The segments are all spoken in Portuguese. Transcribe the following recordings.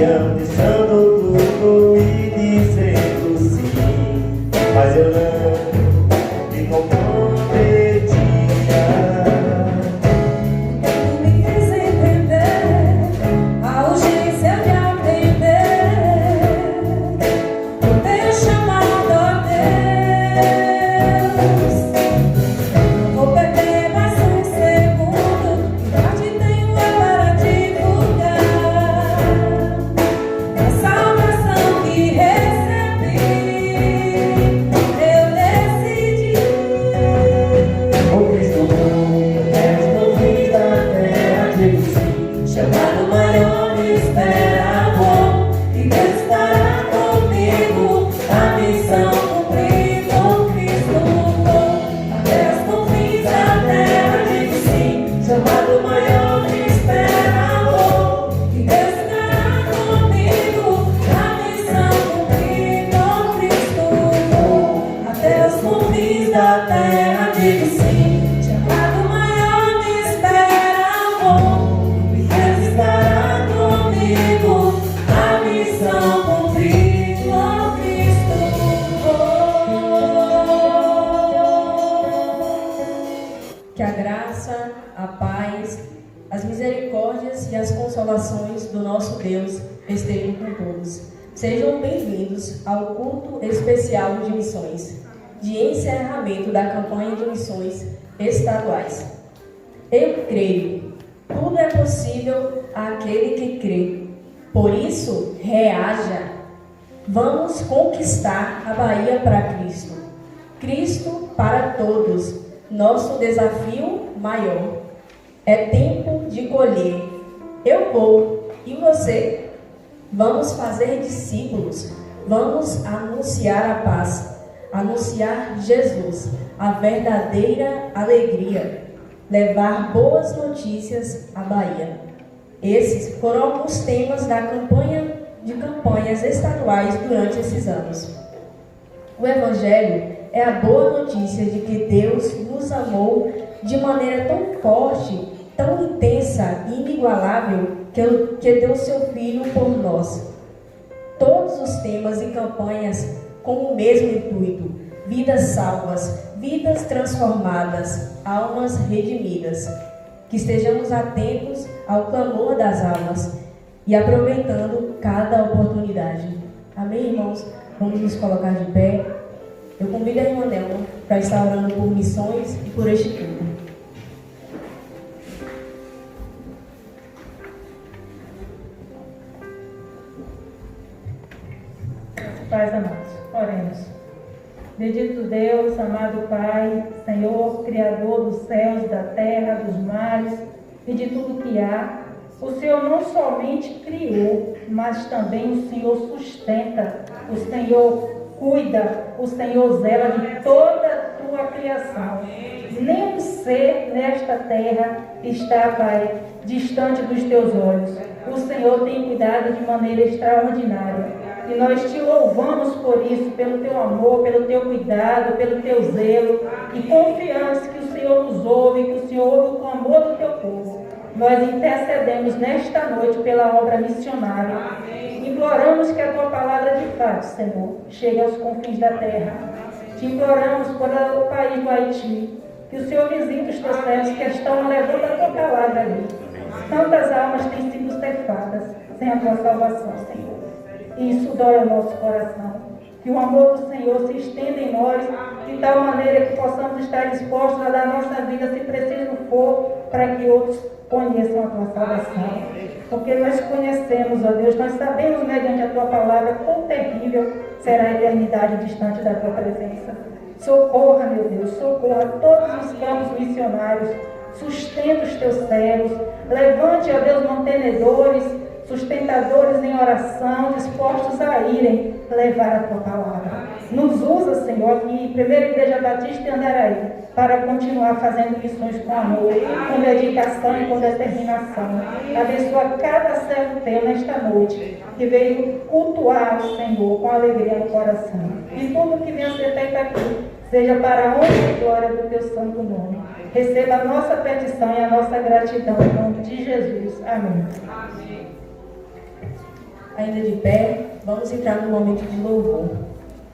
iam deixando tudo e dizendo sim, mas eu não me comprometia. Tu me fez entender a urgência de atender o teu chamado, ó Deus. Não vou perder mais um segundo, que parte tenho é para divulgar a salvação que recebi. Eu decidi. O Cristo bom, resto fiz da terra, digo sim, Chamado maior me espera bom, e Deus estará comigo, a missão cumprir com Cristo bom. Até os confins da terra digo sim, chamado maior me espera bom, e Deus estará comigo, a missão cumprir com Cristo bom. Até os confins da terra digo sim, chamado maior me espera bom, e Deus estará comigo, a missão cumprir com Cristo bom. Que a graça, a paz, as misericórdias e as consolações do nosso Deus estejam com todos. Sejam bem-vindos ao culto especial de missões, de encerramento da campanha de missões estaduais. Eu creio, tudo é possível àquele que crê. Por isso, reaja. Vamos conquistar a Bahia para Cristo. Cristo para todos. Nosso desafio maior. É tempo de colher. Eu vou. E você? Vamos fazer discípulos. Vamos anunciar a paz. Anunciar Jesus, a verdadeira alegria. Levar boas notícias à Bahia. Esses foram alguns temas da campanha de campanhas estaduais durante esses anos. O Evangelho é a boa notícia de que Deus nos amou de maneira tão forte, tão intensa e inigualável, que deu seu Filho por nós. Todos os temas e campanhas com o mesmo intuito: vidas salvas, vidas transformadas, almas redimidas. Que estejamos atentos ao clamor das almas e aproveitando cada oportunidade. Amém, irmãos? Vamos nos colocar de pé. Eu convido a irmã Nelma para estar orando por missões e por este culto. Pais amados, oremos. Bendito Deus, amado Pai, Senhor, Criador dos céus, da terra, dos mares e de tudo que há, o Senhor não somente criou, mas também o Senhor sustenta, o Senhor cuida, o Senhor zela de toda a tua criação. Nenhum ser nesta terra está, Pai, distante dos teus olhos. O Senhor tem cuidado de maneira extraordinária. E nós te louvamos por isso, pelo teu amor, pelo teu cuidado, pelo teu zelo, e confiantes que o Senhor nos ouve, que o Senhor ouve com o amor do teu povo. Nós intercedemos nesta noite pela obra missionária. Imploramos que a tua palavra de fato, Senhor, chegue aos confins da terra. Te imploramos por o país do Haiti, que o Senhor visite os teus servos que estão levando a tua palavra ali. Tantas almas têm sido ceifadas sem a tua salvação, Senhor. E isso dói ao nosso coração. Que o amor do Senhor se estenda em nós de tal maneira que possamos estar dispostos a dar nossa vida, se preciso for, para que outros conheçam a tua salvação. Porque nós conhecemos, ó Deus, nós sabemos mediante a tua palavra quão terrível será a eternidade distante da tua presença. Socorra, meu Deus, socorra todos os campos missionários, sustenta os teus servos, levante, ó Deus, mantenedores, sustentadores em oração, dispostos a irem levar a tua palavra. Nos usa, Senhor, aqui, Primeira Igreja Batista em Andaraí, para continuar fazendo missões com amor, com dedicação e com determinação. Abençoa cada servo teu nesta noite, que veio cultuar o Senhor com alegria no coração. E tudo que venha ser feito aqui, seja para a honra e glória do teu santo nome. Receba a nossa petição e a nossa gratidão, em nome de Jesus. Amém. ainda de pé, vamos entrar no momento de louvor.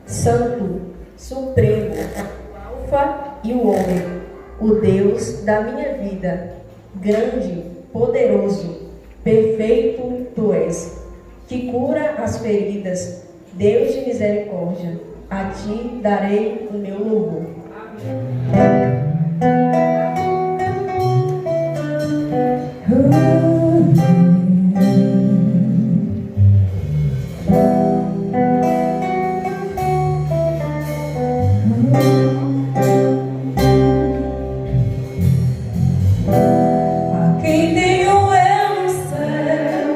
Santo, Supremo, o Alfa e o Ômega, o Deus da minha vida, grande, poderoso, perfeito tu és, que cura as feridas, Deus de misericórdia, a ti darei o meu louvor. Quem tenho eu no céu,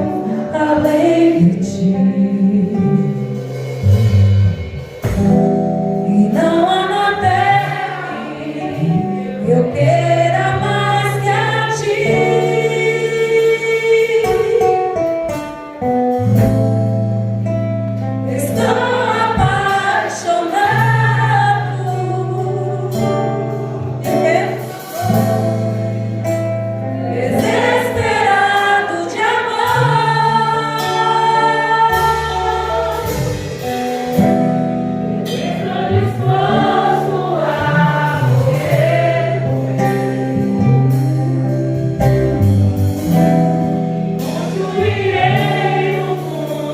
além de ti, e não há na terra que eu queira mais que a ti. Estou apaixonado, desesperado de amor. Estou disposto a morrer. Construirei no fundo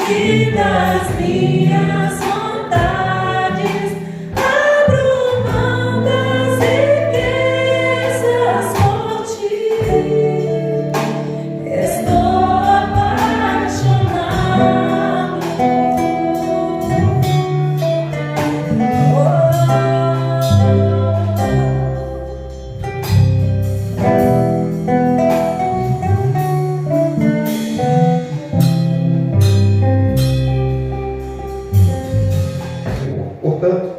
e das minhas vontades, abro mão das riquezas por ti. Estou apaixonado. Portanto,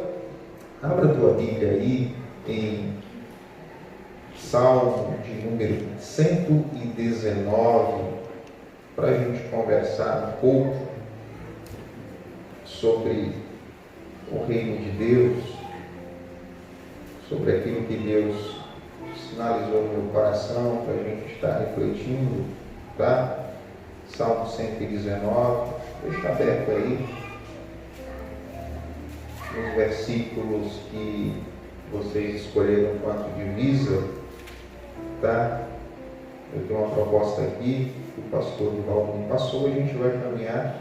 abra a tua Bíblia aí em Salmo de número 119, para a gente conversar um pouco sobre o reino de Deus, sobre aquilo que Deus sinalizou no meu coração para a gente estar refletindo, tá? Salmo 119, deixa aberto aí os versículos que vocês escolheram quanto divisa, tá? Eu tenho uma proposta aqui que o pastor Divaldo me passou, a gente vai caminhar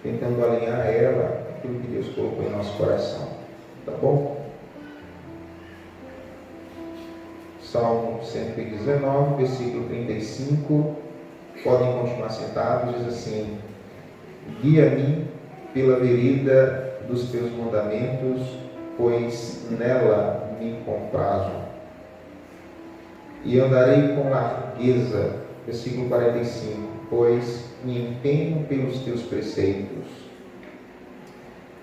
tentando alinhar ela aquilo que Deus colocou em nosso coração, tá bom? Salmo 119, versículo 35, podem continuar sentados, diz assim: guia-me pela vereda dos teus mandamentos, pois nela me comprazo. E andarei com largueza, versículo 45, pois me empenho pelos teus preceitos.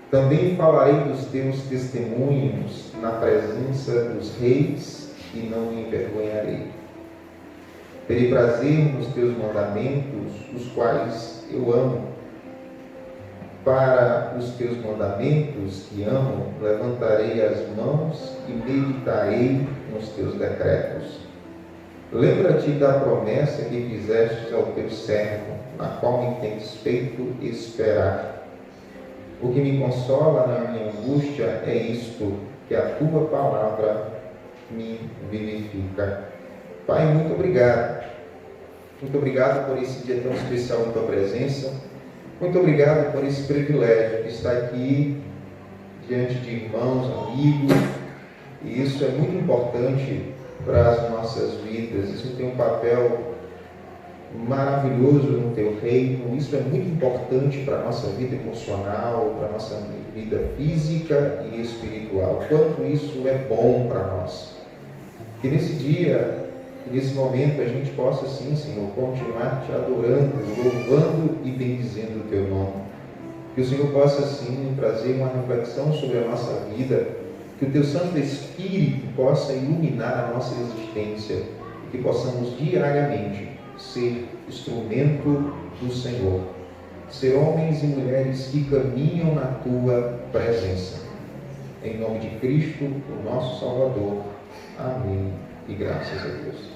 Também falarei dos teus testemunhos na presença dos reis e não me envergonharei. Terei prazer nos teus mandamentos, os quais eu amo. Para os teus mandamentos que amo, levantarei as mãos e meditarei nos teus decretos. Lembra-te da promessa que fizestes ao teu servo, na qual me tens feito esperar. O que me consola na minha angústia é isto, que a tua palavra me vivifica. Pai, muito obrigado. Muito obrigado por esse dia tão especial em tua presença. Muito obrigado por esse privilégio de estar aqui diante de irmãos, amigos, e isso é muito importante para as nossas vidas. Isso tem um papel maravilhoso no teu reino. Isso é muito importante para a nossa vida emocional, para a nossa vida física e espiritual. Quanto isso é bom para nós. Que nesse dia, nesse momento, a gente possa, sim, Senhor, continuar te adorando, louvando e bendizendo o teu nome. Que o Senhor possa, sim, trazer uma reflexão sobre a nossa vida, que o teu Santo Espírito possa iluminar a nossa existência e que possamos diariamente ser instrumento do Senhor, ser homens e mulheres que caminham na tua presença. Em nome de Cristo, o nosso Salvador. Amém. E graças a Deus.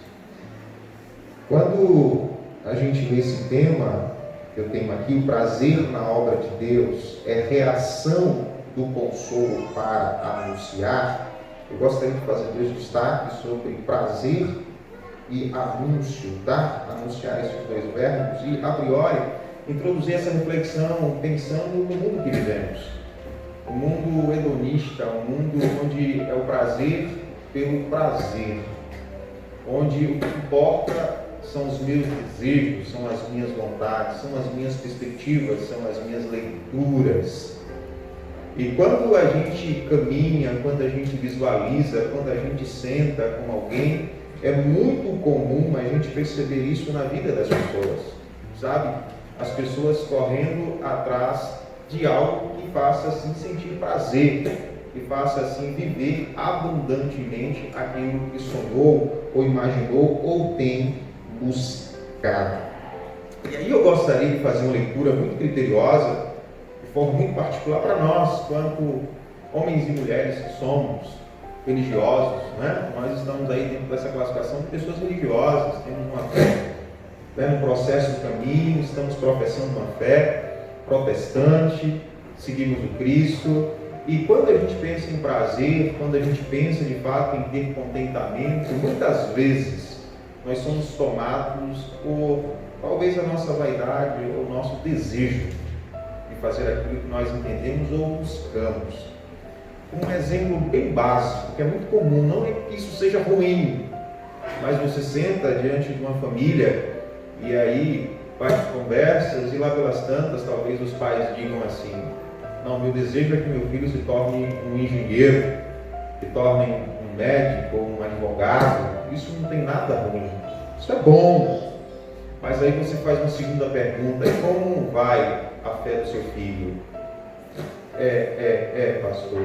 Quando a gente vê esse tema, eu tenho aqui, o prazer na obra de Deus é reação do consolo para anunciar, eu gostaria de fazer dois destaques sobre prazer e anúncio, tá? Anunciar esses dois verbos e, a priori, introduzir essa reflexão pensando no mundo que vivemos. Um mundo hedonista, um mundo onde é o prazer pelo prazer, onde o que importa são os meus desejos, são as minhas vontades, são as minhas perspectivas, são as minhas leituras. E quando a gente caminha, quando a gente visualiza, quando a gente senta com alguém, é muito comum a gente perceber isso na vida das pessoas, sabe? As pessoas correndo atrás de algo que faça assim sentir prazer, que faça assim viver abundantemente aquilo que sonhou, ou imaginou, ou tem buscado. E aí eu gostaria de fazer uma leitura muito criteriosa, de forma muito particular para nós, quanto homens e mulheres que somos religiosos, né? Nós estamos aí dentro dessa classificação de pessoas religiosas, temos uma fé, no processo do caminho, estamos professando uma fé protestante, seguimos o Cristo. E quando a gente pensa em prazer, quando a gente pensa de fato em ter contentamento, muitas vezes nós somos tomados por talvez a nossa vaidade ou o nosso desejo de fazer aquilo que nós entendemos ou buscamos. Um exemplo bem básico, que é muito comum, não é que isso seja ruim, mas você senta diante de uma família e aí faz conversas e lá pelas tantas talvez os pais digam assim: não, meu desejo é que meu filho se torne um engenheiro, se torne um médico ou um advogado. Isso não tem nada ruim, isso é bom. Mas aí você faz uma segunda pergunta: e como vai a fé do seu filho? Pastor,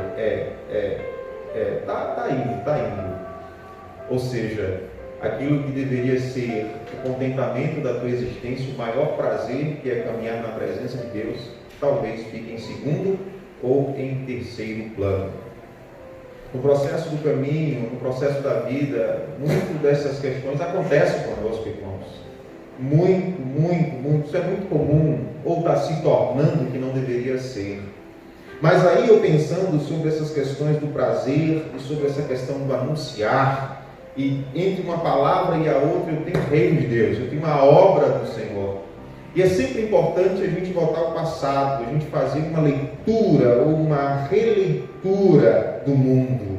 tá indo. Ou seja, aquilo que deveria ser o contentamento da tua existência, o maior prazer, que é caminhar na presença de Deus, talvez fique em segundo ou em terceiro plano. No processo do caminho, no processo da vida, muito dessas questões acontecem conosco, irmãos. Muito, isso é muito comum, ou está se tornando que não deveria ser. Mas aí eu pensando sobre essas questões do prazer e sobre essa questão do anunciar, e entre uma palavra e a outra eu tenho o reino de Deus, eu tenho uma obra do Senhor. E é sempre importante a gente voltar ao passado, a gente fazer uma leitura ou uma releitura do mundo.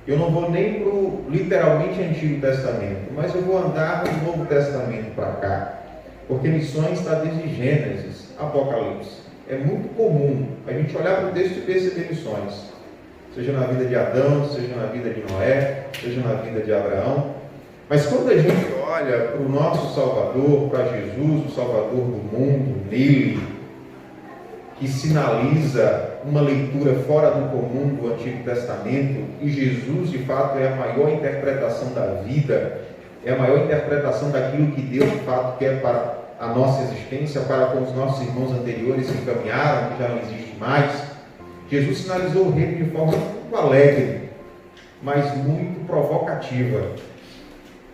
Eu não vou nem para o literalmente Antigo Testamento, mas eu vou andar do Novo Testamento para cá, porque missões está desde Gênesis, Apocalipse. É muito comum a gente olhar para o texto e perceber missões, seja na vida de Adão, seja na vida de Noé, seja na vida de Abraão. Mas quando a gente olha para o nosso Salvador, para Jesus, o Salvador do mundo, nele, que sinaliza uma leitura fora do comum do Antigo Testamento, e Jesus de fato é a maior interpretação da vida, é a maior interpretação daquilo que Deus de fato quer para a nossa existência, para com os nossos irmãos anteriores que caminharam, que já não existe mais. Jesus sinalizou o reino de forma muito alegre, mas muito provocativa.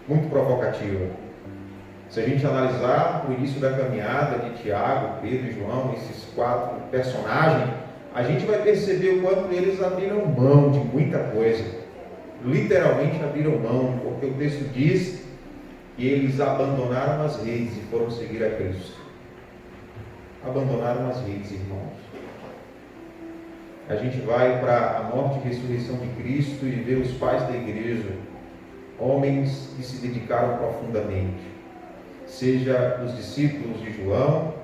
Muito provocativa. Se a gente analisar o início da caminhada de Tiago, Pedro e João, esses 4 personagens, a gente vai perceber o quanto eles abriram mão de muita coisa. Literalmente abriram mão, porque o texto diz que eles abandonaram as redes e foram seguir a Cristo. Abandonaram as redes, irmãos. A gente vai para a morte e ressurreição de Cristo e vê os pais da igreja, homens que se dedicaram profundamente, seja os discípulos de João,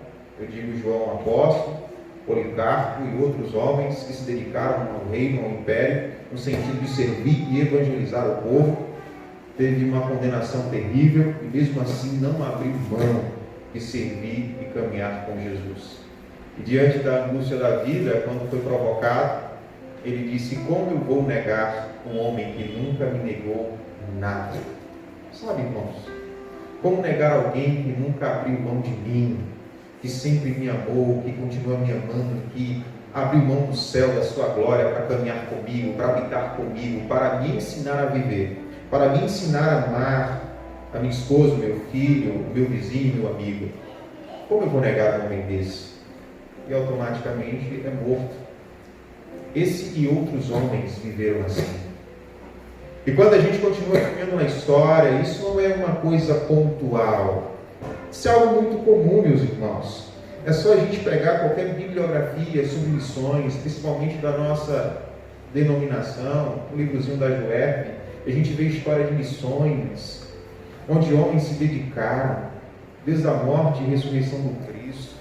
eu digo João apóstolo, Policarpo e outros homens que se dedicaram ao reino, ao império, no sentido de servir e evangelizar o povo. Teve uma condenação terrível e mesmo assim não abriu mão de servir e caminhar com Jesus. E diante da angústia da vida, quando foi provocado, ele disse: como eu vou negar um homem que nunca me negou nada? Sabe, irmãos, como negar alguém que nunca abriu mão de mim, que sempre me amou, que continua me amando, que abriu mão do céu, da sua glória, para caminhar comigo, para habitar comigo, para me ensinar a viver, para me ensinar a amar a minha esposa, meu filho, meu vizinho, meu amigo? Como eu vou negar um homem desse? E automaticamente é morto. Esse e outros homens viveram assim. E quando a gente continua caminhando na história, isso não é uma coisa pontual. Isso é algo muito comum, meus irmãos. É só a gente pegar qualquer bibliografia sobre missões, principalmente da nossa denominação, o livrozinho da Juerp, a gente vê história de missões, onde homens se dedicaram, desde a morte e ressurreição do Cristo,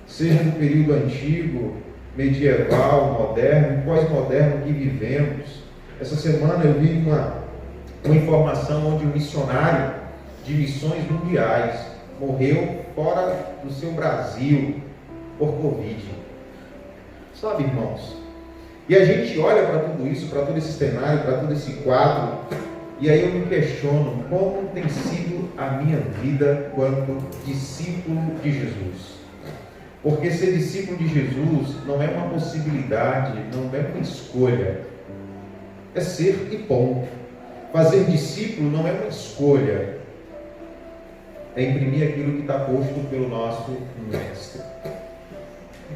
seja no período antigo, medieval, moderno, pós-moderno que vivemos. Essa semana eu vi uma informação onde um missionário de missões mundiais morreu fora do seu Brasil por Covid. Sabe, irmãos? E a gente olha para tudo isso, para todo esse cenário, para todo esse quadro, e aí eu me questiono como tem sido a minha vida quanto discípulo de Jesus. Porque ser discípulo de Jesus não é uma possibilidade, não é uma escolha. É ser e ponto. Fazer discípulo não é uma escolha. É imprimir aquilo que está posto pelo nosso mestre.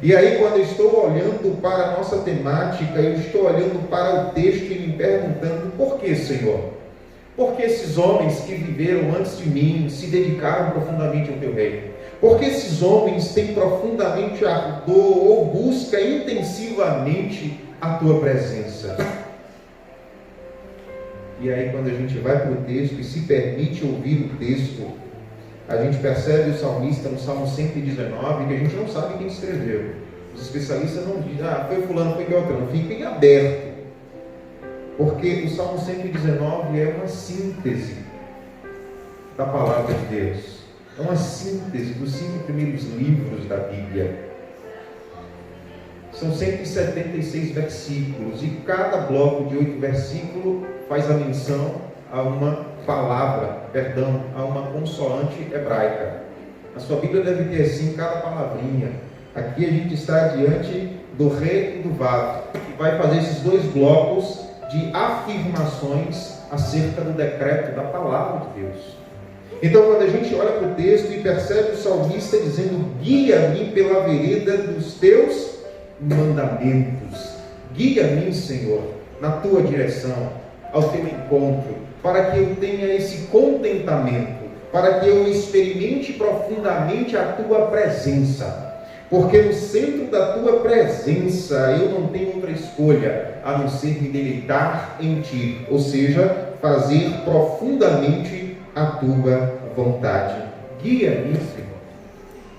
E aí, quando eu estou olhando para a nossa temática, eu estou olhando para o texto e me perguntando: por que, Senhor? Porque esses homens que viveram antes de mim se dedicaram profundamente ao teu reino. Porque esses homens têm profundamente ardor ou busca intensivamente a tua presença. E aí, quando a gente vai para o texto e se permite ouvir o texto, a gente percebe o salmista no Salmo 119, que a gente não sabe quem escreveu. Os especialistas não dizem, foi fulano, foi Beltrano. Fica em aberto. Porque o Salmo 119 é uma síntese da palavra de Deus. É uma síntese dos 5 primeiros livros da Bíblia. São 176 versículos e cada bloco de 8 versículos faz a menção a uma palavra, a uma consoante hebraica. A sua Bíblia deve ter assim cada palavrinha. Aqui a gente está diante do Re e do Vav, que vai fazer esses 2 blocos de afirmações acerca do decreto da palavra de Deus. Então, quando a gente olha para o texto e percebe o salmista dizendo: guia-me pela vereda dos teus mandamentos. Guia-me, Senhor, na tua direção, ao teu encontro, para que eu tenha esse contentamento, para que eu experimente profundamente a tua presença. Porque no centro da tua presença eu não tenho outra escolha a não ser me deleitar em ti, ou seja, fazer profundamente a tua vontade. Guia-me, Senhor.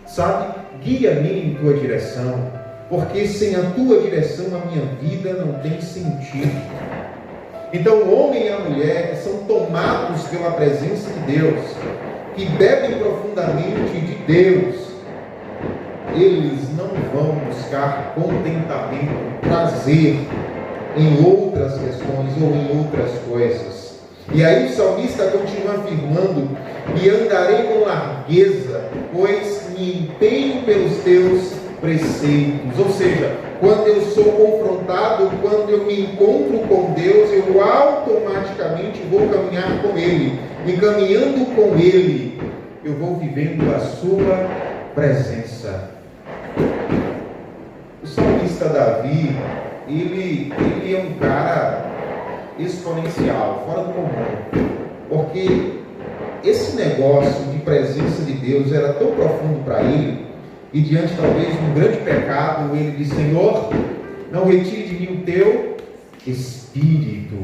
Sabe, guia-me em tua direção, porque sem a tua direção a minha vida não tem sentido. Então o homem e a mulher que são tomados pela presença de Deus, que bebem profundamente de Deus, eles não vão buscar contentamento, prazer em outras questões ou em outras coisas. E aí o salmista continua afirmando: e andarei com largueza, pois me empenho pelos teus preceitos. Ou seja, quando eu sou confrontado, quando eu me encontro com Deus, eu automaticamente vou caminhar com Ele. E caminhando com Ele, eu vou vivendo a sua presença. O salmista Davi, ele é um cara exponencial, fora do comum, porque esse negócio de presença de Deus era tão profundo para ele, e diante talvez de um grande pecado, ele disse: Senhor, não retire de mim o teu Espírito,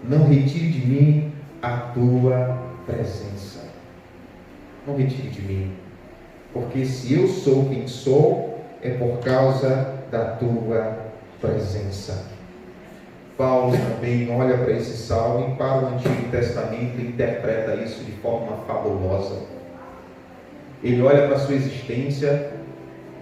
não retire de mim a tua presença, não retire de mim, porque se eu sou quem sou, é por causa da tua presença. Paulo também olha para esse salmo e para o Antigo Testamento e interpreta isso de forma fabulosa. Ele olha para a sua existência,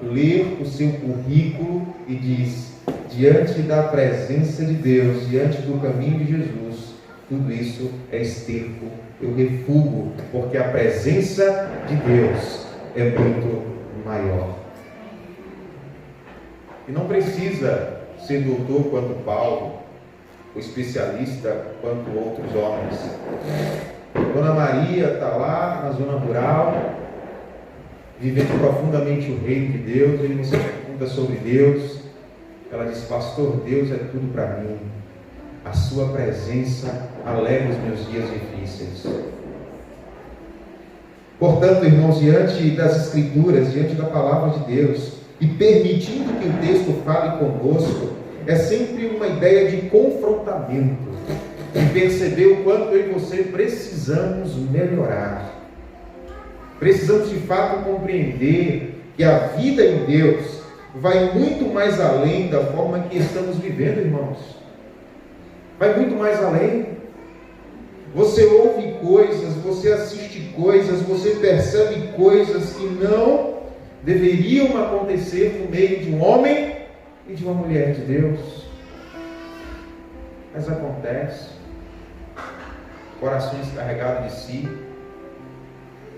lê o seu currículo e diz: diante da presença de Deus, diante do caminho de Jesus, tudo isso é esterco, eu refugo, porque a presença de Deus é muito maior. E não precisa ser doutor quanto Paulo, ou especialista quanto outros homens. Dona Maria está lá na zona rural, vivendo profundamente o reino de Deus. Ele você pergunta sobre Deus, ela diz: pastor, Deus é tudo para mim, a sua presença alegra os meus dias difíceis. Portanto, irmãos, diante das Escrituras, diante da palavra de Deus, e permitindo que o texto fale conosco, é sempre uma ideia de confrontamento, de perceber o quanto eu e você precisamos melhorar. Precisamos de fato compreender que a vida em Deus vai muito mais além da forma que estamos vivendo, irmãos. Vai muito mais além. Você ouve coisas, você assiste coisas, você percebe coisas que não deveriam acontecer no meio de um homem e de uma mulher de Deus. Mas acontece. Corações carregados de si,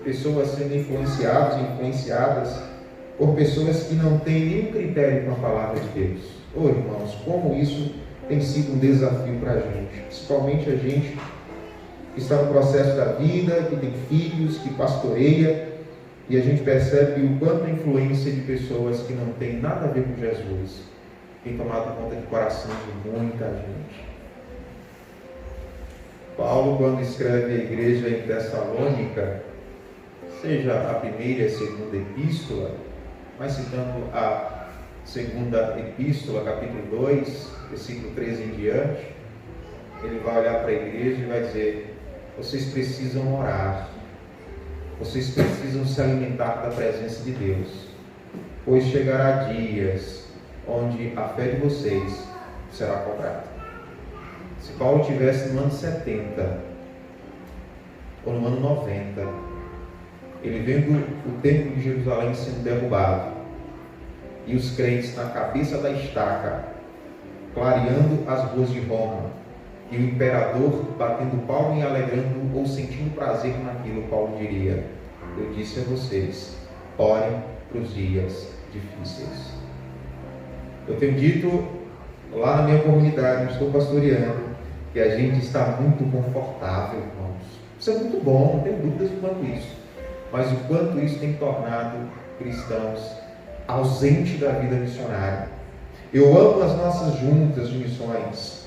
pessoas sendo influenciadas e influenciadas por pessoas que não têm nenhum critério com a palavra de Deus. Ô irmãos, como isso tem sido um desafio para a gente, principalmente a gente que está no processo da vida, que tem filhos, que pastoreia, e a gente percebe o quanto a influência de pessoas que não tem nada a ver com Jesus tem tomado conta de coração de muita gente. Paulo, quando escreve a igreja em Tessalônica, seja a primeira e a segunda epístola, mas citando a segunda epístola, capítulo 2, versículo 13 em diante, ele vai olhar para a igreja e vai dizer: vocês precisam orar, vocês precisam se alimentar da presença de Deus, pois chegará dias onde a fé de vocês será cobrada. Se Paulo estivesse no ano 70 ou no ano 90, ele vendo o templo de Jerusalém sendo derrubado e os crentes na cabeça da estaca, clareando as ruas de Roma, e o imperador batendo palma e alegrando ou sentindo prazer naquilo, Paulo diria: eu disse a vocês, orem para os dias difíceis. Eu tenho dito lá na minha comunidade, onde estou pastoreando, que a gente está muito confortável, irmãos. Isso é muito bom, não tenho dúvidas quanto isso. Mas o quanto isso tem tornado cristãos ausentes da vida missionária. Eu amo as nossas juntas de missões,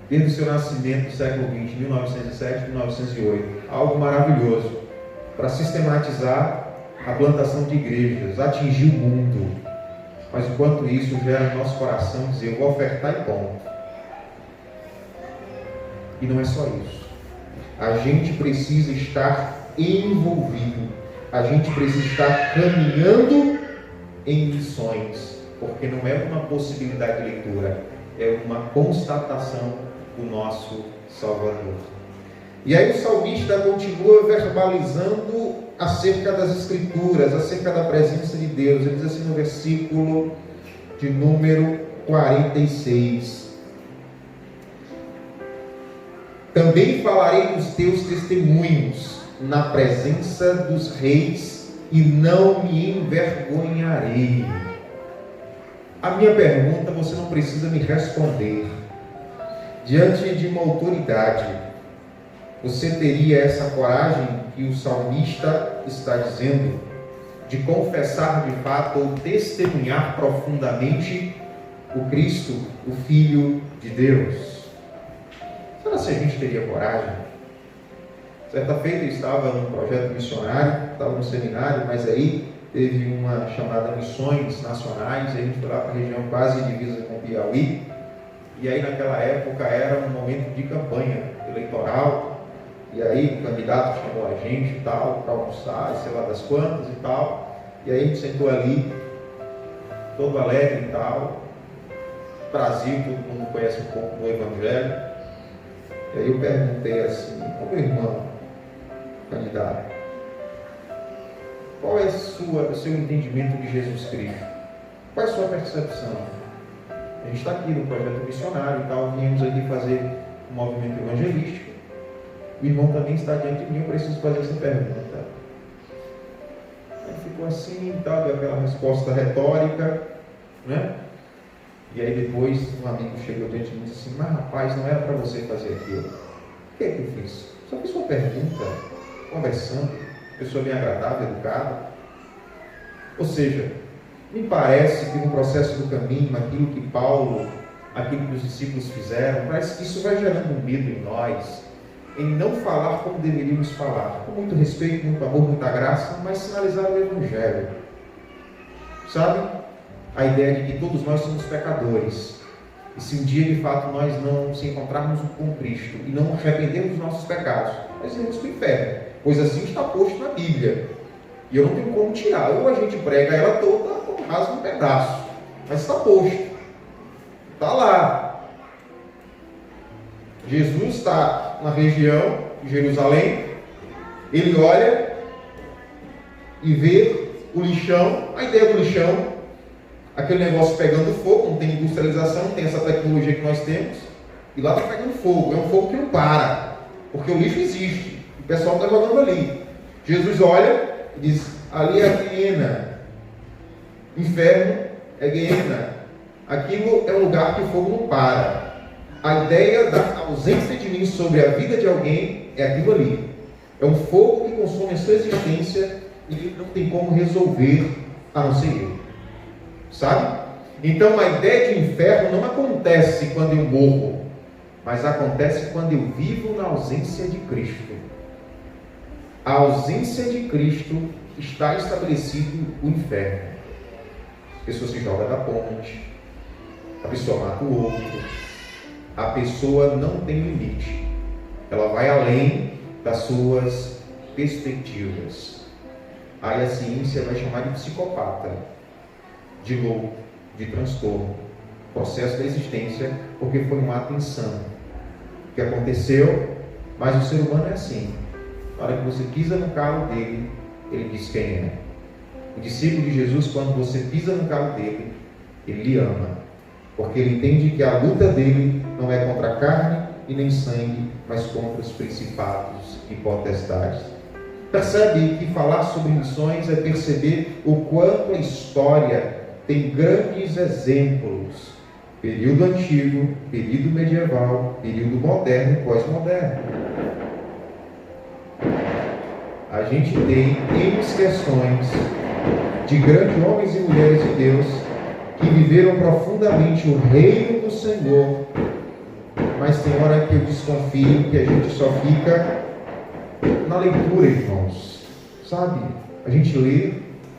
desde o seu nascimento no século XX, 1907 1908. Algo maravilhoso para sistematizar a plantação de igrejas, atingir o mundo. Mas o quanto isso gera no nosso coração dizer: eu vou ofertar e ponto. E não é só isso. A gente precisa estar envolvido. A gente precisa estar caminhando em missões. Porque não é uma possibilidade de leitura, é uma constatação do nosso Salvador. E aí o salmista continua verbalizando acerca das Escrituras, acerca da presença de Deus. Ele diz assim no versículo de número 46: também falarei dos teus testemunhos na presença dos reis e não me envergonharei. A minha pergunta você não precisa me responder. Diante de uma autoridade, você teria essa coragem que o salmista está dizendo, de confessar de fato ou testemunhar profundamente o Cristo, o Filho de Deus? Será que a gente teria coragem? Certa feita eu estava num projeto missionário, estava no seminário, mas aí teve uma chamada Missões Nacionais, e a gente foi lá para a região quase divisa com o Piauí, e aí naquela época era um momento de campanha eleitoral, e aí o candidato chamou a gente e tal, para almoçar, sei lá das quantas e tal, e aí a gente sentou ali, todo alegre e tal. Brasil, todo mundo conhece um pouco do Evangelho. E aí eu perguntei assim: ô meu irmão candidato, qual é o seu entendimento de Jesus Cristo? Qual é a sua percepção? A gente está aqui no projeto missionário e tal, viemos aqui fazer um movimento evangelístico. O irmão também está diante de mim, eu preciso fazer essa pergunta. Ele ficou assim e tal, deu aquela resposta retórica, né? E aí depois um amigo chegou diante de mim e disse assim: mas rapaz, não era para você fazer aquilo. O que é que eu fiz? Só fiz uma pergunta, conversando, pessoa bem agradável, educada. Ou seja, me parece que no processo do caminho, aquilo que Paulo, aquilo que os discípulos fizeram, parece que isso vai gerando um medo em nós, em não falar como deveríamos falar, com muito respeito, muito amor, muita graça, mas sinalizar o Evangelho. Sabe? A ideia de que todos nós somos pecadores. E se um dia de fato nós não nos encontrarmos com Cristo e não arrependermos dos nossos pecados, nós iremos para o inferno. Pois assim está posto na Bíblia. E eu não tenho como tirar. Ou a gente prega ela toda, ou rasga um pedaço. Mas está posto. Está lá. Jesus está na região de Jerusalém. Ele olha e vê o lixão. A ideia do lixão, aquele negócio pegando fogo, não tem industrialização, não tem essa tecnologia que nós temos. E lá está pegando fogo. É um fogo que não para. Porque o lixo existe. O pessoal está jogando ali. Jesus olha e diz: ali é a Guiena. Inferno é Guiena. Aquilo é um lugar que o fogo não para. A ideia da ausência de mim sobre a vida de alguém é aquilo ali. É um fogo que consome a sua existência e não tem como resolver a não ser eu. Sabe? Então a ideia de inferno não acontece quando eu morro. mas acontece quando eu vivo na ausência de Cristo. A ausência de Cristo está estabelecido o inferno. A pessoa se joga da ponte, a pessoa mata o outro, a pessoa não tem limite, ela vai além das suas perspectivas. Aí a ciência vai chamar de psicopata, de louco, de transtorno, processo da existência, porque foi um ato insano que aconteceu. Mas o ser humano é assim: na hora que você pisa no calo dele, ele diz quem é. O discípulo de Jesus, quando você pisa no calo dele, ele lhe ama, porque ele entende que a luta dele não é contra a carne e nem sangue, mas contra os principados e potestades. Percebe que falar sobre missões é perceber o quanto a história tem grandes exemplos: período antigo, período medieval, período moderno e pós-moderno. A gente tem N questões de grandes homens e mulheres de Deus que viveram profundamente o reino do Senhor, mas tem hora que eu desconfio que a gente só fica na leitura, irmãos. Sabe? A gente lê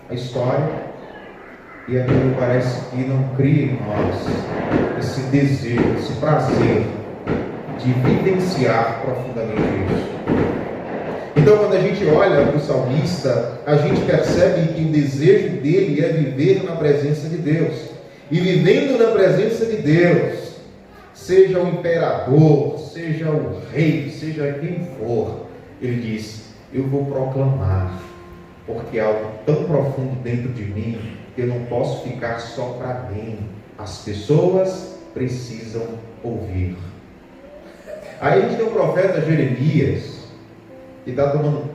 a história e aquilo parece que não cria em nós esse desejo, esse prazer de vivenciar profundamente isso. Então, quando a gente olha para o salmista, a gente percebe que o desejo dele é viver na presença de Deus. E vivendo na presença de Deus, seja o imperador, seja o rei, seja quem for, ele diz: eu vou proclamar, porque há algo tão profundo dentro de mim que eu não posso ficar só para mim. As pessoas precisam ouvir. Aí a gente tem o profeta Jeremias, que está tomando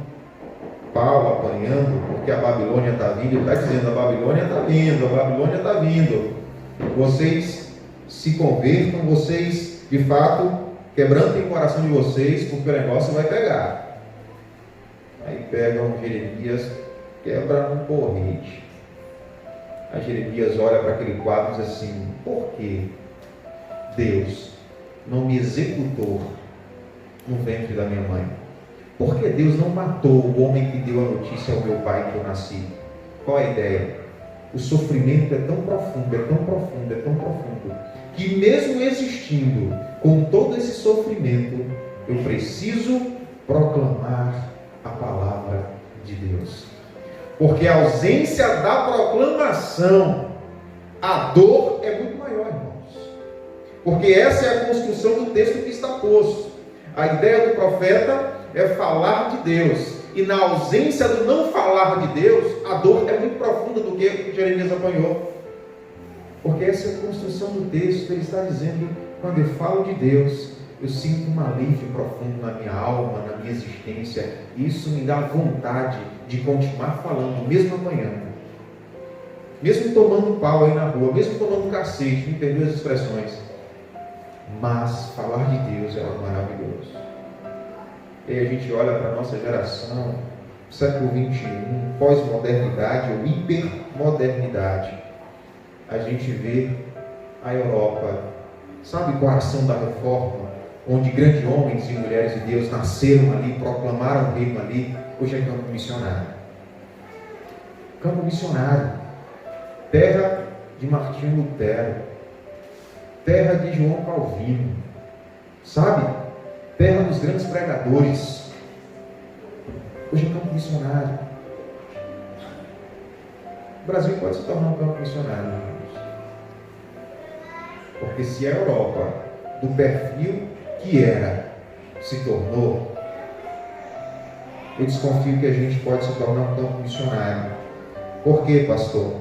pau, apanhando, porque a Babilônia está vindo. Ele está dizendo: a Babilônia está vindo, a Babilônia está vindo. Vocês se convertam, vocês de fato quebrantem o coração de vocês, porque o negócio vai pegar. Aí pegam Jeremias, quebra um porrete. Aí Jeremias olha para aquele quadro e diz assim: por que Deus não me executou no ventre da minha mãe? Por que Deus não matou o homem que deu a notícia ao meu pai que eu nasci? Qual a ideia? O sofrimento é tão profundo, é tão profundo, é tão profundo, que mesmo existindo com todo esse sofrimento, eu preciso proclamar a palavra de Deus. Porque a ausência da proclamação, a dor é muito maior, irmãos. Porque essa é a construção do texto que está posto. A ideia do profeta é falar de Deus, e na ausência do não falar de Deus, a dor é muito profunda do que Jeremias apanhou. Porque essa é a construção do texto. Ele está dizendo: quando eu falo de Deus, eu sinto um alívio profundo na minha alma, na minha existência. Isso me dá vontade de continuar falando, mesmo apanhando, mesmo tomando pau aí na rua, mesmo tomando cacete, me perdoe as expressões. Mas falar de Deus é algo maravilhoso. E aí a gente olha para a nossa geração, século XXI, pós-modernidade ou hipermodernidade. A gente vê a Europa, sabe, coração da reforma, onde grandes homens e mulheres de Deus nasceram ali, proclamaram o reino ali. Hoje é campo missionário. Campo missionário. Terra de Martinho Lutero. Terra de João Calvino. Sabe? Terra dos grandes pregadores. Hoje é campo missionário. O Brasil pode se tornar um campo missionário, irmãos. Porque se a Europa, do perfil que era, se tornou, eu desconfio que a gente pode se tornar um campo missionário. Por quê, pastor?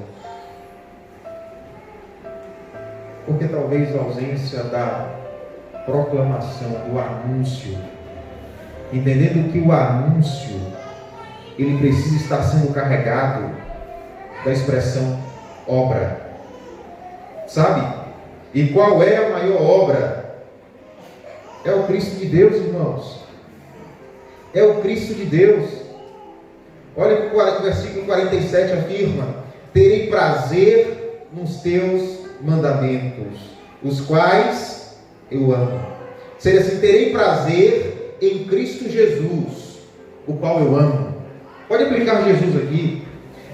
Porque talvez a ausência da proclamação, do anúncio, entendendo que o anúncio, ele precisa estar sendo carregado da expressão obra. Sabe? E qual é a maior obra? É o Cristo de Deus, irmãos. É o Cristo de Deus. Olha que o versículo 47 afirma: terei prazer nos teus mandamentos, os quais eu amo. Seria assim: terei prazer em Cristo Jesus, o qual eu amo. Pode aplicar Jesus aqui.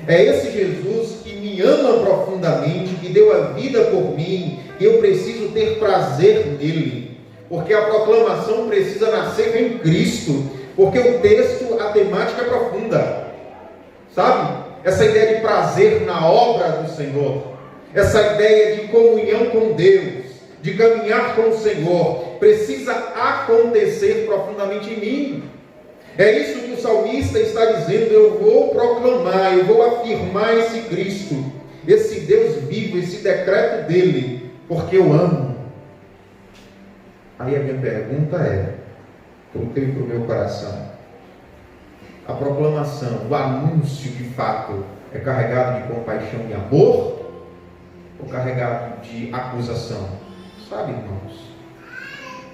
É esse Jesus que me ama profundamente, que deu a vida por mim, e eu preciso ter prazer nele, porque a proclamação precisa nascer em Cristo, porque o texto, a temática é profunda, sabe? Essa ideia de prazer na obra do Senhor, essa ideia de comunhão com Deus, de caminhar com o Senhor, precisa acontecer profundamente em mim. É isso que o salmista está dizendo: eu vou proclamar, eu vou afirmar esse Cristo, esse Deus vivo, esse decreto dele, porque eu amo. Aí a minha pergunta é, para o teu e para o meu coração: a proclamação, o anúncio de fato, é carregado de compaixão e amor, ou carregado de acusação? Sabe, irmãos,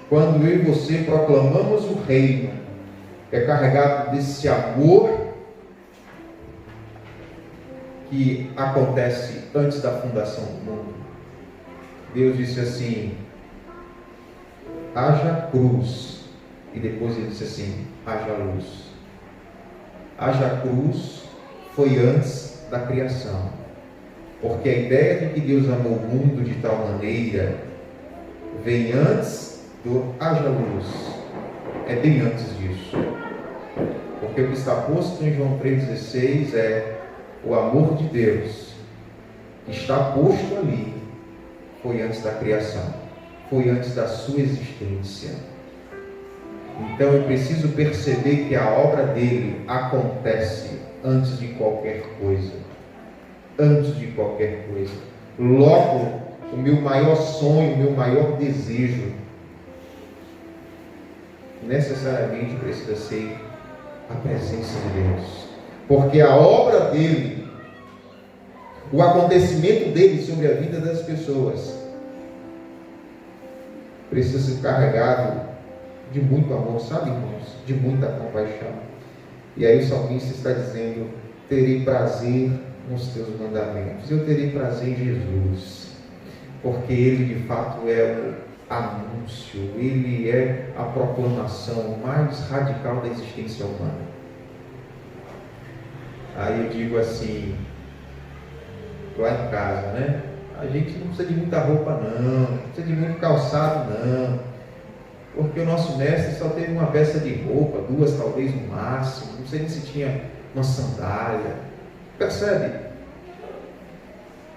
quando eu e você proclamamos o reino, é carregado desse amor que acontece antes da fundação do mundo. Deus disse assim: haja cruz, e depois ele disse assim: haja luz. Haja cruz foi antes da criação, porque a ideia de que Deus amou o mundo de tal maneira vem antes do haja luz, é bem antes disso. Porque o que está posto em João 3,16 é o amor de Deus que está posto ali, foi antes da criação, foi antes da sua existência. Então eu preciso perceber que a obra dele acontece antes de qualquer coisa. Antes de qualquer coisa. Logo, o meu maior sonho, o meu maior desejo necessariamente precisa ser a presença de Deus, porque a obra dele, o acontecimento dele sobre a vida das pessoas precisa ser carregado de muito amor, sabe, irmãos? De muita compaixão. E aí o salmista está dizendo: terei prazer nos teus mandamentos. Eu terei prazer em Jesus, porque ele de fato é o anúncio, ele é a proclamação mais radical da existência humana. Aí eu digo assim, lá em casa, né? A gente não precisa de muita roupa não precisa de muito calçado não, porque o nosso mestre só teve uma peça de roupa, duas talvez no máximo, não sei nem se tinha uma sandália, percebe?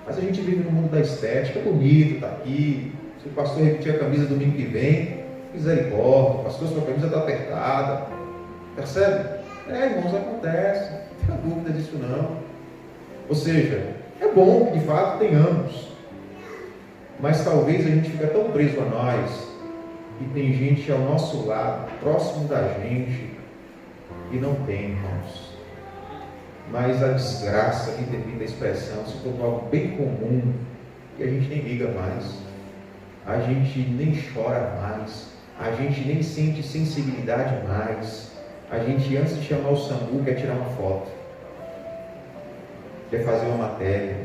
Mas a gente vive no mundo da estética, é bonito, está aqui. Se o pastor repetir a camisa domingo que vem, misericórdia, o pastor, sua camisa está apertada, percebe? Irmãos, acontece, não tenha dúvida disso não. Ou seja, é bom que de fato tenhamos, mas talvez a gente fique tão preso a nós, e tem gente ao nosso lado, próximo da gente, que não tem, irmãos. Mas a desgraça, que devido à expressão, se tornou algo bem comum, que a gente nem liga mais. A gente nem chora mais, a gente nem sente sensibilidade mais. A gente, antes de chamar o SAMU, quer tirar uma foto, quer fazer uma matéria.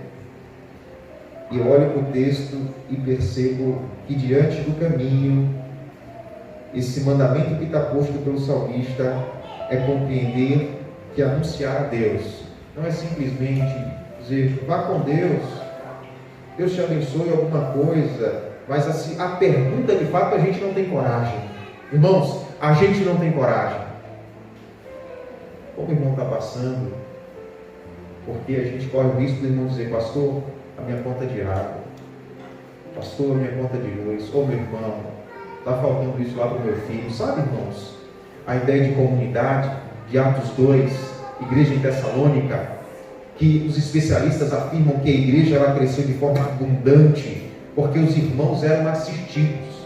E eu olho para o texto e percebo que diante do caminho, esse mandamento que está posto pelo salmista é compreender que anunciar a Deus não é simplesmente dizer: vá com Deus, Deus te abençoe alguma coisa. Mas assim, a pergunta de fato a gente não tem coragem. Irmãos, a gente não tem coragem. Como o irmão está passando, porque a gente corre o risco do irmão dizer: pastor, a minha conta de água, pastor, a minha conta de luz, ou meu irmão, está faltando isso lá para o meu filho. Sabe, irmãos, a ideia de comunidade, de Atos 2, igreja em Tessalônica, que os especialistas afirmam que a igreja ela cresceu de forma abundante, porque os irmãos eram assistidos.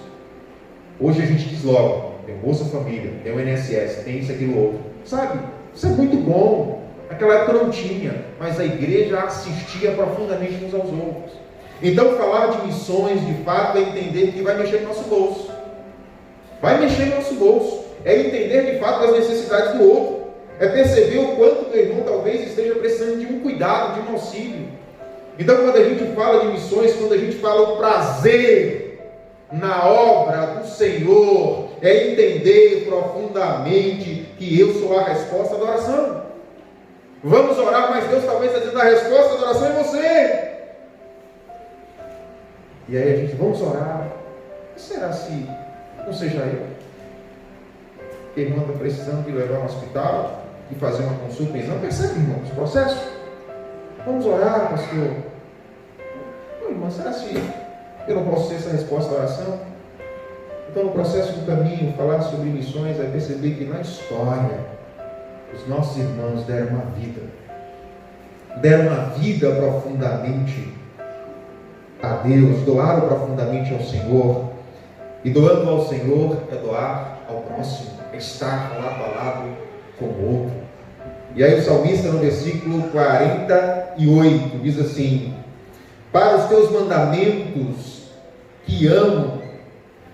Hoje a gente diz logo: tem Bolsa Família, tem o INSS, tem isso, aquilo, outro. Sabe? Isso é muito bom. Naquela época não tinha, mas a igreja assistia profundamente uns aos outros. Então falar de missões, de fato, é entender que vai mexer no nosso bolso. Vai mexer no nosso bolso. É entender de fato as necessidades do outro. É perceber o quanto o irmão talvez esteja precisando de um cuidado, de um auxílio. Então, quando a gente fala de missões, quando a gente fala o prazer na obra do Senhor é entender profundamente que eu sou a resposta da oração. Vamos orar, mas Deus talvez está dizendo a resposta da oração é você. E aí a gente, vamos orar. Será se não seja eu? Que a irmã está precisando de levar ao hospital, de fazer uma consulta, exame. Percebe, irmãos, o processo? Vamos orar, pastor. Não, irmã, será se eu não posso ser essa resposta da oração? Então, no processo do caminho, falar sobre missões é perceber que na história, os nossos irmãos deram uma vida profundamente a Deus, doaram profundamente ao Senhor, e doando ao Senhor é doar ao próximo, é estar lado a lado com o outro. E aí o salmista no versículo 48 diz assim: para os teus mandamentos que amo,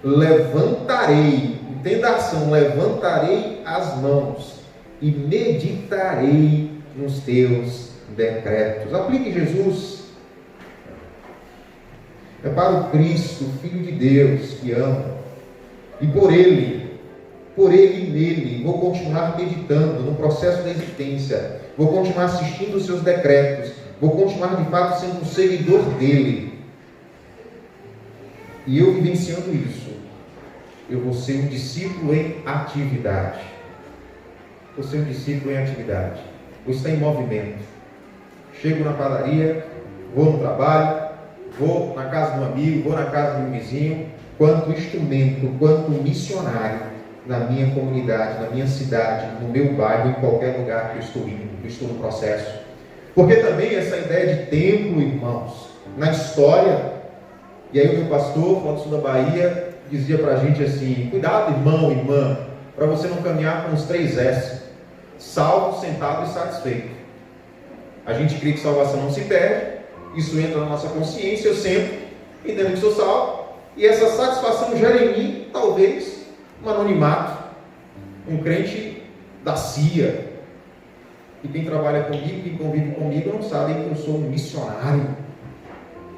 levantarei, entenda a ação, levantarei as mãos e meditarei nos teus decretos. Aplique Jesus. É para o Cristo, Filho de Deus, que amo, e por Ele e nele, vou continuar meditando no processo da existência, vou continuar assistindo os seus decretos, vou continuar de fato sendo um seguidor dele. E eu vivenciando isso, eu vou ser um discípulo em atividade. Vou ser um discípulo em atividade. Vou estar em movimento. Chego na padaria, vou no trabalho, vou na casa de um amigo, vou na casa de um vizinho, quanto instrumento, quanto missionário na minha comunidade, na minha cidade, no meu bairro, em qualquer lugar que eu estou indo, que eu estou no processo. Porque também essa ideia de templo, irmãos, na história, e aí o meu pastor, lá do sul da Bahia, dizia para a gente assim: cuidado, irmão, irmã, para você não caminhar com os 3 S: salvo, sentado e satisfeito. A gente crê que salvação não se perde, isso entra na nossa consciência, eu sento, entendo que sou salvo, e essa satisfação gera em mim, talvez, um anonimato, um crente da CIA, e quem trabalha comigo, quem convive comigo, não sabe que eu sou um missionário,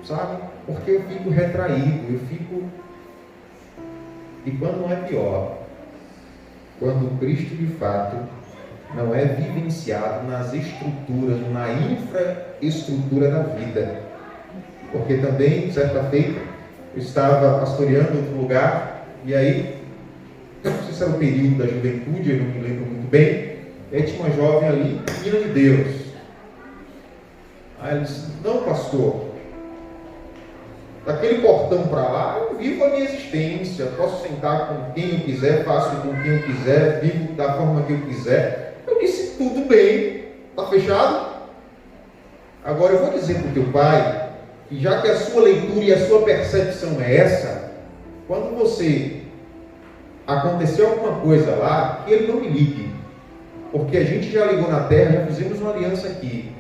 sabe? Porque eu fico retraído, e quando não é pior, quando Cristo de fato não é vivenciado nas estruturas, na infraestrutura da vida. Porque também, certa feita, eu estava pastoreando em outro lugar, e aí, não sei se era o período da juventude, eu não me lembro muito bem, e aí tinha uma jovem ali, menina de Deus. Aí ela disse: não, pastor, daquele portão para lá, eu vivo a minha existência, posso sentar com quem eu quiser, faço com quem eu quiser, vivo da forma que eu quiser. Eu disse: tudo bem, está fechado? Agora eu vou dizer para o teu pai, que já que a sua leitura e a sua percepção é essa, quando você aconteceu alguma coisa lá, que ele não me ligue, porque a gente já ligou na terra, já fizemos uma aliança aqui.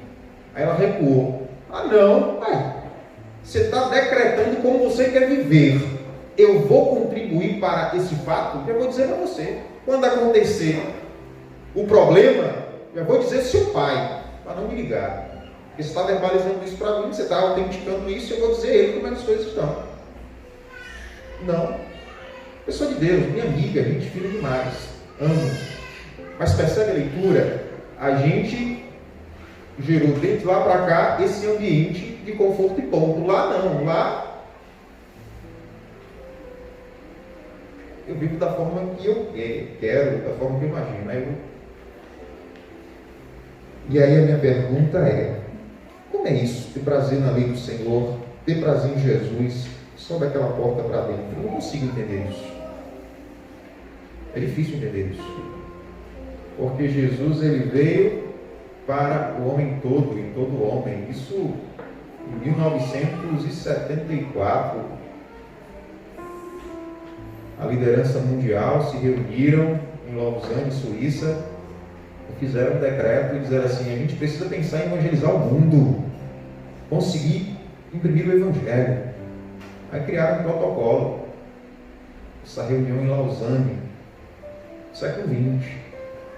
Aí ela recuou: ah não, pai, você está decretando como você quer viver, eu vou contribuir para esse fato, eu vou dizer para você, quando acontecer o problema, eu vou dizer seu pai, para não me ligar. Porque você está verbalizando isso para mim, você está autenticando isso, eu vou dizer a ele como as coisas estão. Não. Pessoa de Deus, minha amiga, gente fina demais, amo. Mas percebe a leitura? A gente gerou dentro lá para cá esse ambiente de conforto e ponto. Lá não, lá eu vivo da forma que eu quero, da forma que eu imagino. Né? E aí a minha pergunta é: como é isso? Ter prazer na lei do Senhor, ter prazer em Jesus, sobe aquela porta para dentro. Eu não consigo entender isso. É difícil entender isso. Porque Jesus, ele veio para o homem todo, e todo homem. Isso em 1974. A liderança mundial se reuniram em Lausanne, Suíça, e fizeram um decreto e disseram assim: a gente precisa pensar em evangelizar o mundo, conseguir imprimir o evangelho. Aí criaram um protocolo. Essa reunião em Lausanne, século XX,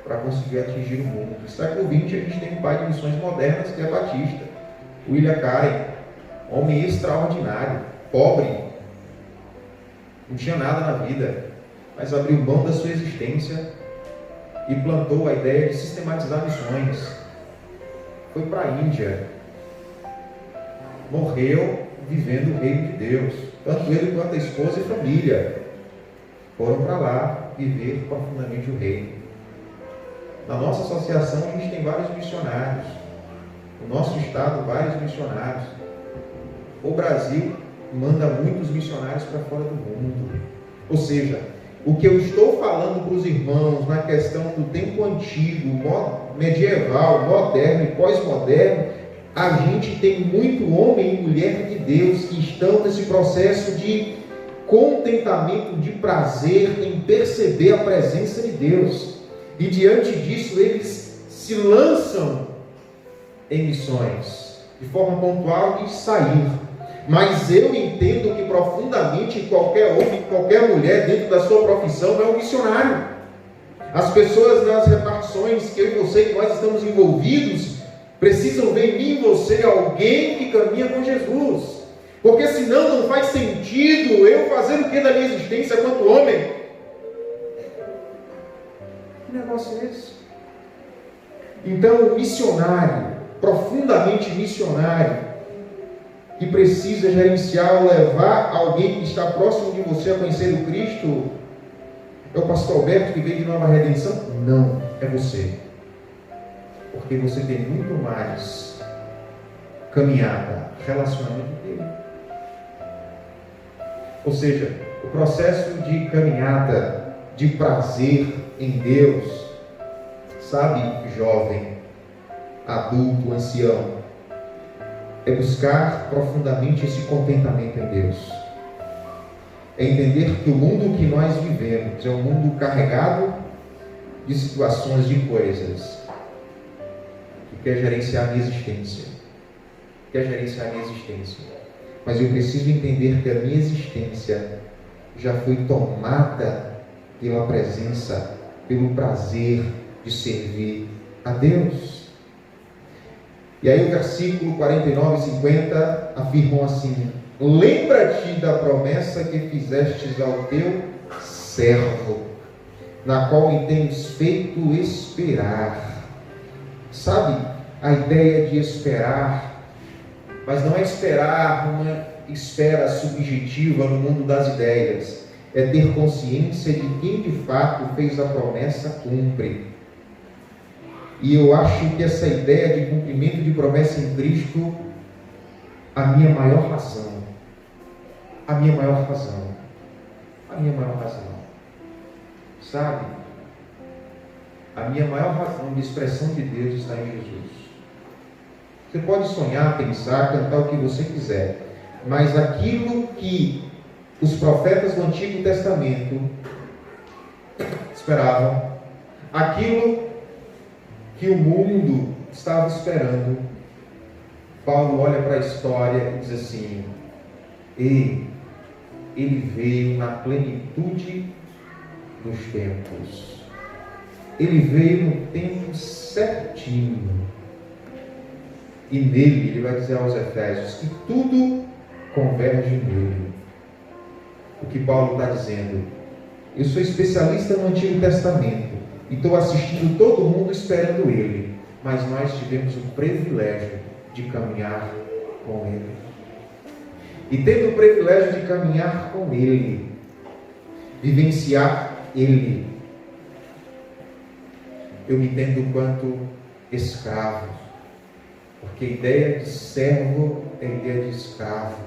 para conseguir atingir o mundo. No século XX a gente tem um pai de missões modernas, que é Batista, William Carey, homem extraordinário, pobre, não tinha nada na vida, mas abriu mão da sua existência e plantou a ideia de sistematizar missões. Foi para a Índia, morreu vivendo o reino de Deus. Tanto ele quanto a esposa e família foram para lá viver profundamente o reino. Na nossa associação a gente tem vários missionários. No nosso estado, vários missionários. O Brasil manda muitos missionários para fora do mundo. Ou seja, o que eu estou falando para os irmãos na questão do tempo antigo, medieval, moderno e pós-moderno, a gente tem muito homem e mulher de Deus que estão nesse processo de contentamento, de prazer em perceber a presença de Deus. E diante disso eles se lançam em missões, de forma pontual de sair. Mas eu entendo que profundamente qualquer homem, qualquer mulher dentro da sua profissão é um missionário. As pessoas nas repartições que eu e você, que nós estamos envolvidos, precisam ver em mim e você alguém que caminha com Jesus. Porque senão não faz sentido eu fazer o que da minha existência quanto homem. Que negócio é esse? Então o missionário, profundamente missionário, que precisa gerenciar ou levar alguém que está próximo de você a conhecer o Cristo, é o pastor Alberto que veio de Nova Redenção? Não, é você. Porque você tem muito mais caminhada, relacionamento dele. Ou seja, o processo de caminhada, de prazer em Deus, sabe, jovem, adulto, ancião, é buscar profundamente esse contentamento em Deus. É entender que o mundo que nós vivemos é um mundo carregado de situações, de coisas, que quer gerenciar a minha existência. Mas eu preciso entender que a minha existência já foi tomada pela presença, pelo prazer de servir a Deus. E aí o versículo 49 e 50 afirmam assim: lembra-te da promessa que fizestes ao teu servo, na qual me tens feito esperar. Sabe, a ideia de esperar, mas não é esperar uma espera subjetiva no mundo das ideias, é ter consciência de quem de fato fez a promessa cumpre. E eu acho que essa ideia de cumprimento de promessa em Cristo, a minha maior razão. Sabe? A minha maior razão de expressão de Deus está em Jesus. Você pode sonhar, pensar, cantar o que você quiser, mas aquilo que os profetas do Antigo Testamento esperavam, aquilo que o mundo estava esperando, Paulo olha para a história e diz assim: ele veio na plenitude dos tempos. Ele veio no tempo certinho. E nele, ele vai dizer aos Efésios que tudo converge nele. O que Paulo está dizendo: eu sou especialista no Antigo Testamento e estou assistindo todo mundo esperando ele, mas nós tivemos o privilégio de caminhar com ele. E tendo o privilégio de caminhar com ele, vivenciar ele, eu me entendo quanto escravo, porque a ideia de servo é a ideia de escravo,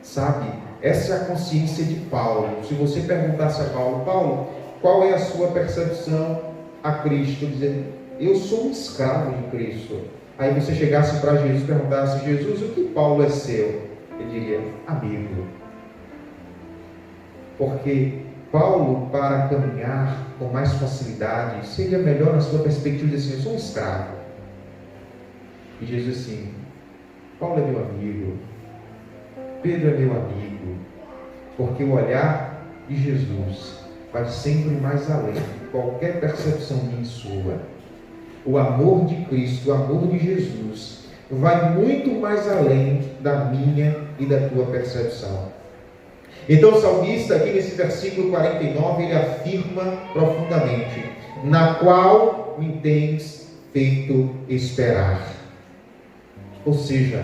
sabe? Essa é a consciência de Paulo. Se você perguntasse a Paulo, qual é a sua percepção a Cristo? Dizendo, eu sou um escravo de Cristo. Aí você chegasse para Jesus e perguntasse: Jesus, o que Paulo é seu? Ele diria: amigo. Porque Paulo, para caminhar com mais facilidade, seria melhor na sua perspectiva dizer assim: eu sou um escravo. E Jesus assim: Paulo é meu amigo, Pedro é meu amigo, porque o olhar de Jesus vai sempre mais além de qualquer percepção minha e sua. O amor de Cristo, o amor de Jesus, vai muito mais além da minha e da tua percepção. Então o salmista, aqui nesse versículo 49, ele afirma profundamente: na qual me tens feito esperar. Ou seja,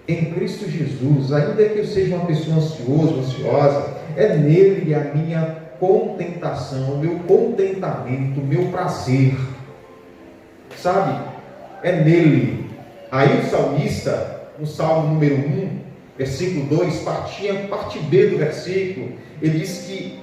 em Cristo Jesus, ainda que eu seja uma pessoa ansiosa, é nele a minha contentação, o meu contentamento, o meu prazer. Sabe? É nele. Aí o salmista, no Salmo número 1, versículo 2, parte B do versículo, ele diz que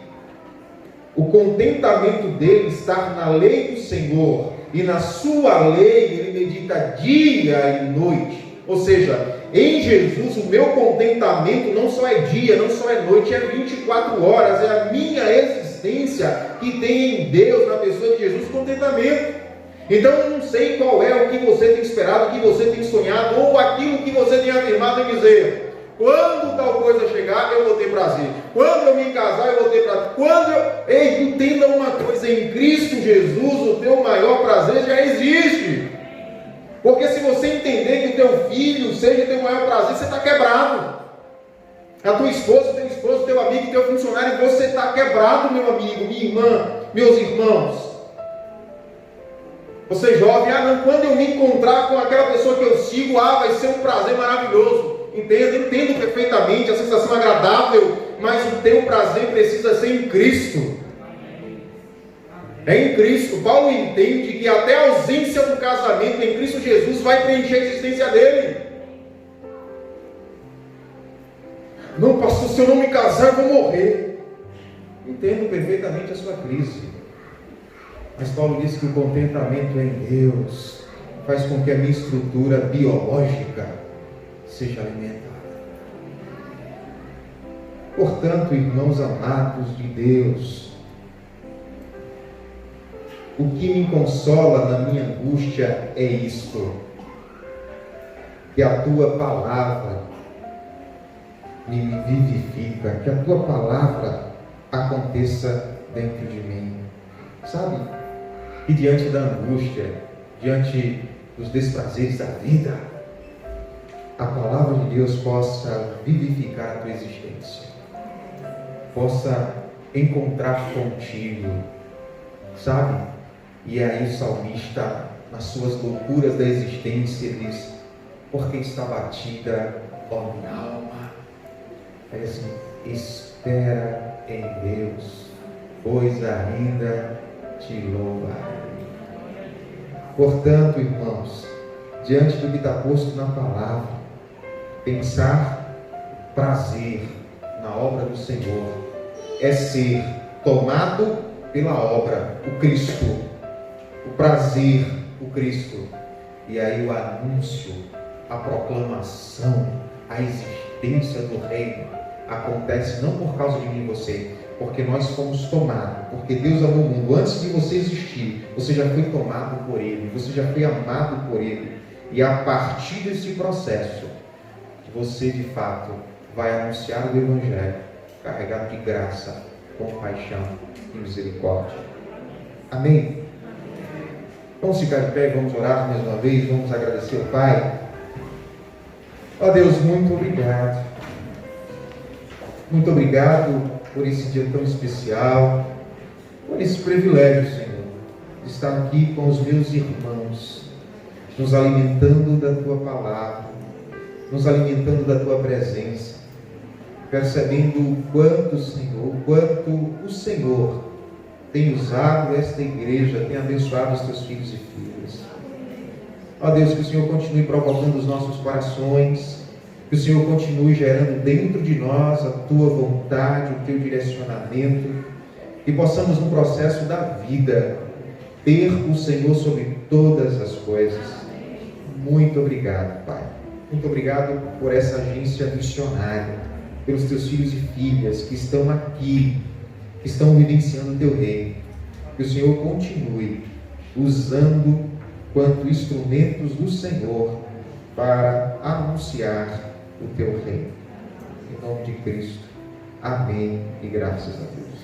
o contentamento dele está na lei do Senhor, e na sua lei ele medita dia e noite. Ou seja, em Jesus o meu contentamento não só é dia, não só é noite, é 24 horas, é a minha existência que tem em Deus, na pessoa de Jesus, contentamento. Então eu não sei qual é o que você tem esperado, o que você tem sonhado, ou aquilo que você tem afirmado em dizer: quando tal coisa chegar, eu vou ter prazer. Quando eu me casar, eu vou ter prazer. Ei, entenda uma coisa: em Cristo Jesus, o teu maior prazer já existe. Porque se você entender que o teu filho seja o teu maior prazer, você está quebrado. A tua esposa, teu esposo, teu amigo, teu funcionário, você está quebrado, meu amigo, minha irmã, meus irmãos. Você jovem, não, quando eu me encontrar com aquela pessoa que eu sigo, vai ser um prazer maravilhoso. Entendo perfeitamente a sensação agradável, mas o teu prazer precisa ser em Cristo. É em Cristo. Paulo entende que até a ausência do casamento em Cristo Jesus vai preencher a existência dele. Não, pastor, se eu não me casar, eu vou morrer. Entendo perfeitamente a sua crise. Mas Paulo diz que o contentamento em Deus faz com que a minha estrutura biológica seja alimentada. Portanto, irmãos amados de Deus, o que me consola na minha angústia é isto: que a tua palavra me vivifica, que a tua palavra aconteça dentro de mim. Sabe? E diante da angústia, diante dos desprazeres da vida, a palavra de Deus possa vivificar a tua existência, possa encontrar contigo, sabe? E aí o salmista, nas suas loucuras da existência, diz: porque está batida, ó minha alma. É assim: espera em Deus, pois ainda te louvarei. Portanto, irmãos, diante do que está posto na palavra, pensar prazer na obra do Senhor é ser tomado pela obra, o Cristo, o prazer, o Cristo, e aí o anúncio, a proclamação, a existência do reino acontece não por causa de mim e você, porque nós fomos tomados, porque Deus amou o mundo. Antes de você existir, você já foi tomado por Ele, você já foi amado por Ele, e a partir desse processo, você de fato vai anunciar o Evangelho, carregado de graça, compaixão e misericórdia. Amém? Vamos ficar de pé e vamos orar mais uma vez, vamos agradecer ao Pai. Ó Deus, muito obrigado. Muito obrigado por esse dia tão especial, por esse privilégio, Senhor, de estar aqui com os meus irmãos, nos alimentando da Tua palavra, nos alimentando da Tua presença, percebendo o quanto, Senhor, o quanto o Senhor tem usado esta igreja, tem abençoado os Teus filhos e filhas. Ó Deus, que o Senhor continue provocando os nossos corações, que o Senhor continue gerando dentro de nós a Tua vontade, o Teu direcionamento, que possamos no processo da vida ter o Senhor sobre todas as coisas. Muito obrigado, Pai. Muito obrigado por essa agência missionária, pelos Teus filhos e filhas que estão aqui, que estão vivenciando o Teu reino. Que o Senhor continue usando quanto instrumentos do Senhor para anunciar o Teu reino. Em nome de Cristo. Amém e graças a Deus.